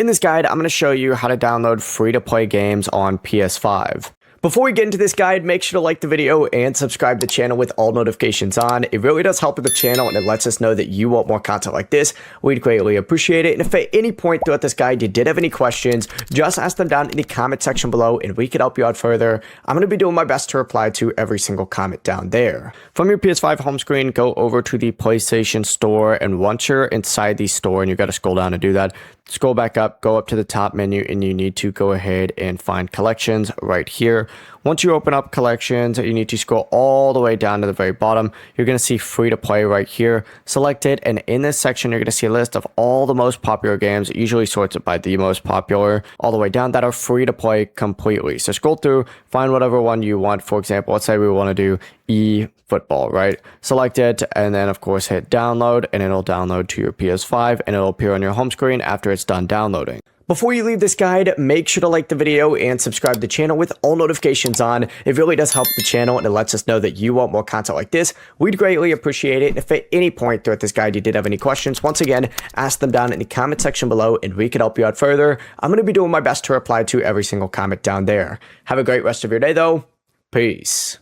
In this guide, I'm going to show you how to download free-to-play games on PS5. Before we get into this guide, make sure to like the video and subscribe to the channel with all notifications on. It really does help with the channel and it lets us know that you want more content like this. We'd greatly appreciate it. And if at any point throughout this guide you did have any questions, just ask them down in the comment section below and we can help you out further. I'm going to be doing my best to reply to every single comment down there. From your PS5 home screen, go over to the PlayStation Store, and once you're inside the store, and you got to scroll down to do that, scroll back up, go up to the top menu, and you need to go ahead and find collections right here. Once you open up collections, you need to scroll all the way down to the very bottom. You're going to see free to play right here. Select it, and in this section, you're going to see a list of all the most popular games. It usually sorts it by the most popular all the way down that are free to play completely. So scroll through, find whatever one you want. For example, let's say we want to do eFootball, right? Select it, and then of course hit download, and it'll download to your PS5, and it'll appear on your home screen after it's done downloading. Before you leave this guide, make sure to like the video and subscribe to the channel with all notifications on. It really does help the channel and it lets us know that you want more content like this. We'd greatly appreciate it. And if at any point throughout this guide you did have any questions, once again, ask them down in the comment section below and we can help you out further. I'm going to be doing my best to reply to every single comment down there. Have a great rest of your day though. Peace.